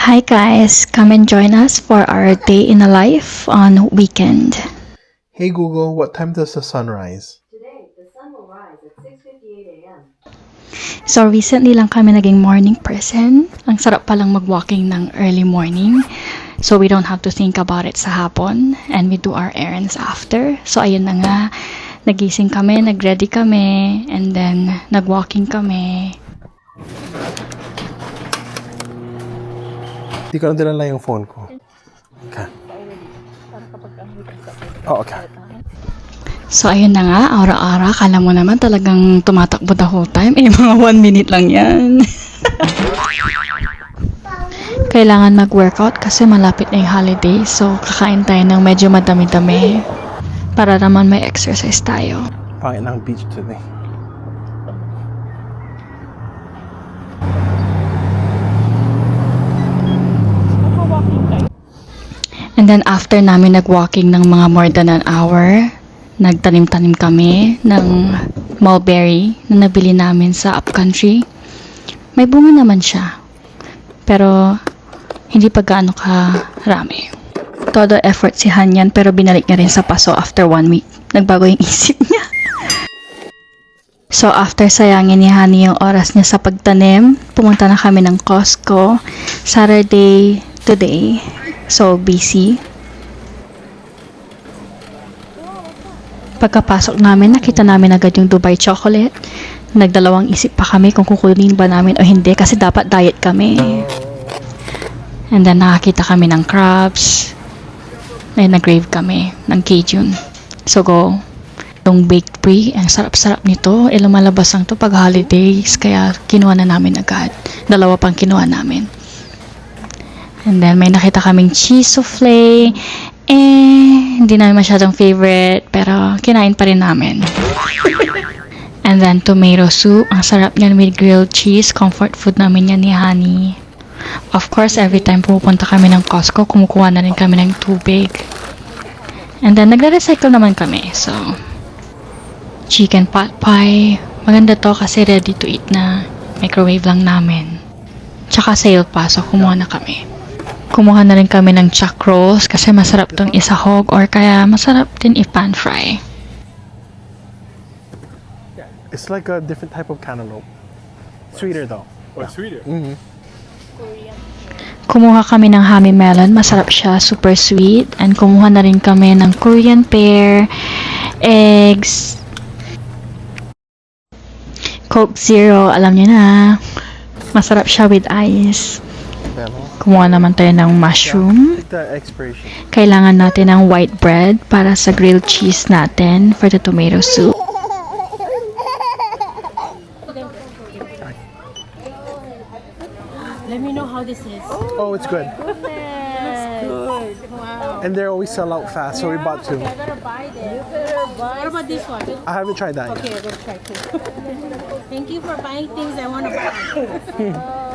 Hi guys, come and join us for our day in a life on weekend. Hey Google, what time does the sun rise? Today, the sun will rise at 6:58 a.m. So recently lang kami naging morning person. Ang sarap palang mag-walking ng early morning. So we don't have to think about it sa hapon and we do our errands after. So ayun na nga, nagising kami, nagready kami, and then nag-walking kami. Di ko na dinala yung phone ko. Okay. Oh, okay. So ayun na nga, aura-ara, kala mo naman talagang tumatakbo the whole time. Mga 1 minute lang yan. Kailangan mag-workout kasi malapit na yung holiday. So kakain tayo ng medyo madami-dami para naman may exercise tayo. Pangit ng beach today. And then after namin nag-walking ng mga more than an hour, nagtanim-tanim kami ng mulberry na nabili namin sa upcountry. May bunga naman siya, pero hindi pa gaano karami. Todo effort si Hanyan pero binalik niya rin sa paso after 1 week. Nagbago yung isip niya. So after sayangin ni Hani yung oras niya sa pagtanim, pumunta na kami ng Costco. Saturday today. So busy. Pagkapasok namin, nakita namin agad yung Dubai chocolate. Nagdalawang isip pa kami kung kukunin ba namin o hindi kasi dapat diet kami. And then nakakita kami ng crabs. Ay, nag-crave kami ng Cajun. So go. Itong baked brie, ang sarap-sarap nito. Lumalabas lang to pag holidays, kaya kinuha na namin agad. 2 pang kinuha namin. And then may nakita kaming cheese souffle. Hindi namin masyadong favorite, pero kinain pa rin namin. And then tomato soup. Ang sarap niyan with grilled cheese. Comfort food namin yan ni Honey. Of course, every time pupunta kami ng Costco, kumukuha na rin kami ng tubig. And then nagre-recycle naman kami. So, chicken pot pie. Maganda to kasi ready to eat na. Microwave lang namin. Tsaka sale pa, so kumuha na kami. Kumuha na rin kami ng chuck rolls kasi masarap tong isahog or kaya masarap din i-pan fry. It's like a different type of cantaloupe. Sweeter though. Oh, sweeter. Mm-hmm. Kumuha kami ng Hami melon, masarap siya, super sweet. And kumuha na rin kami ng Korean pear, eggs, Coke Zero, alam niyo na. Masarap siya with ice. Kumuha naman tayo ng mushroom. The expiration. Kailangan natin ng white bread para sa grilled cheese natin for the tomato soup. Let me know how this is. Oh, it's good. Good. Wow. And they always sell out fast, so we bought 2. I gotta buy this. What about this one? I haven't tried that Okay, yet. I'm gonna try too. Thank you for buying things I want to buy.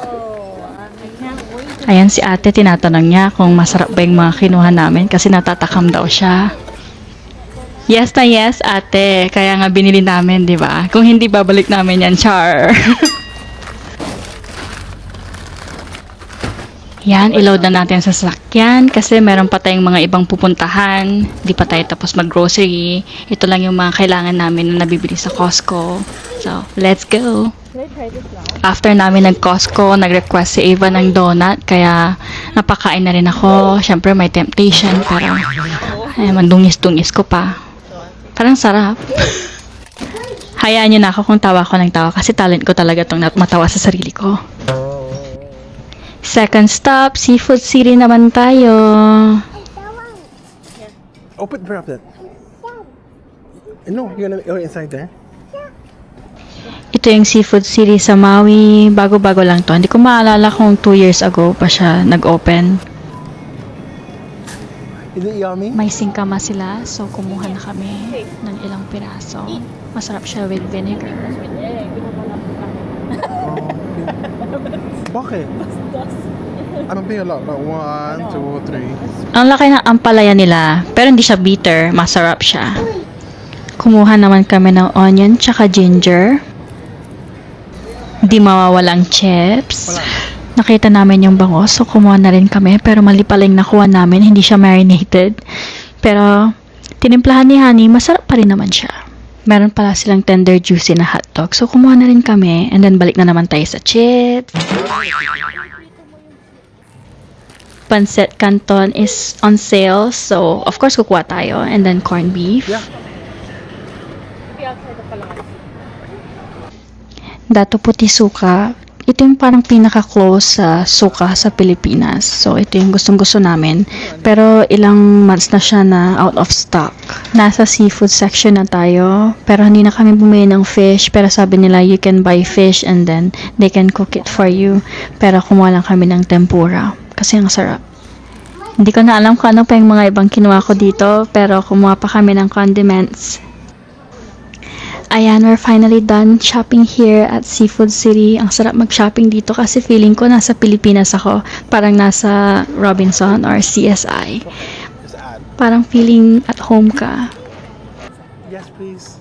Oh, I can't wait. Ayan si ate, tinatanong niya kung masarap ba yung mga kinuha namin kasi natatakam daw siya. Yes na yes, ate. Kaya nga binili namin, di ba? Kung hindi, babalik namin yan, char. Yan, i-load na natin sa sasakyan kasi meron pa tayong mga ibang pupuntahan. Di pa tayo tapos mag-grocery. Ito lang yung mga kailangan namin na nabibili sa Costco. So, let's go! After namin nag-Costco, nag-request si Ava ng donut. Kaya, napakain na rin ako. Siyempre, may temptation. Pero, mandungis-dungis ko pa. Parang sarap. Hayaan nyo na ako kung tawa ko ng tawa kasi talent ko talaga itong matawa sa sarili ko. Second stop, Seafood City naman tayo. Open, drop it. No, you're gonna go inside there. Ito yung Seafood City sa Maui. Bago-bago lang to. Hindi ko maalala kung 2 years ago pa siya nag-open. Is it yummy? May singkama sila, so kumuha na kami ng ilang piraso. Masarap siya with vinegar. Bakit? I don't think a lot. Like 1, 2, 3. Ang laki ng ampalaya nila, pero hindi siya bitter. Masarap siya. Kumuha naman kami ng onion tsaka ginger. Di mawawalang chips. Wala. Nakita namin yung bangos, so kumuha na rin kami. Pero mali pala yung nakuha namin, hindi siya marinated. Pero, tinimplahan ni Honey, masarap pa rin naman siya. Meron pala silang tender juicy na hotdog. So, kumuha na rin kami. And then, balik na naman tayo sa chips. Pancit Canton is on sale. So, of course, kukuha tayo. And then, corned beef. Yeah. Dato puti suka. Ito yung parang pinaka-close sa suka sa Pilipinas. So, ito yung gustong-gusto namin. Pero, ilang months na siya na out of stock. Nasa seafood section na tayo. Pero, hindi na kami bumili ng fish. Pero, sabi nila, you can buy fish and then they can cook it for you. Pero, kumuha lang kami ng tempura. Kasi, ang sarap. Hindi ko na alam kung ano pa yung mga ibang kinuha ko dito. Pero, kumuha pa kami ng condiments. Ayan, we're finally done shopping here at Seafood City. Ang sarap mag-shopping dito kasi feeling ko nasa Pilipinas ako. Parang nasa Robinson or CSI. Just add. Parang feeling at home ka. Yes, please.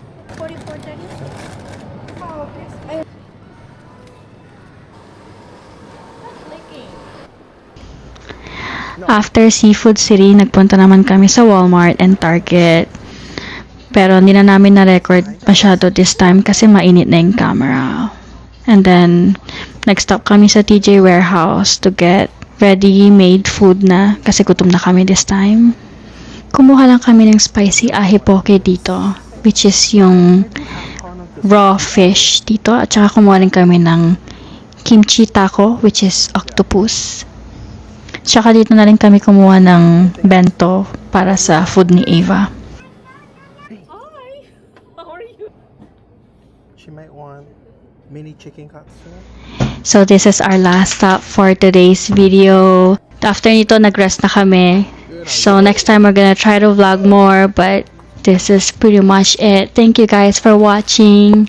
After Seafood City, nagpunta naman kami sa Walmart and Target. Pero hindi na namin na-record masyado this time kasi mainit na yung camera. And then, nag-stop kami sa TJ Warehouse to get ready-made food na kasi gutom na kami this time. Kumuha lang kami ng spicy ahi poke dito, which is yung raw fish dito. At saka kumuha rin kami ng kimchi taco, which is octopus. Tsaka dito na rin kami kumuha ng bento para sa food ni Ava. She might want mini chicken katsu. So this is our last stop for today's video. After nito, nag-rest na kami. So next time we're gonna try to vlog more, but this is pretty much it. Thank you guys for watching.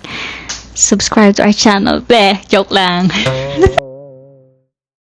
Subscribe to our channel. Bleh, joke lang.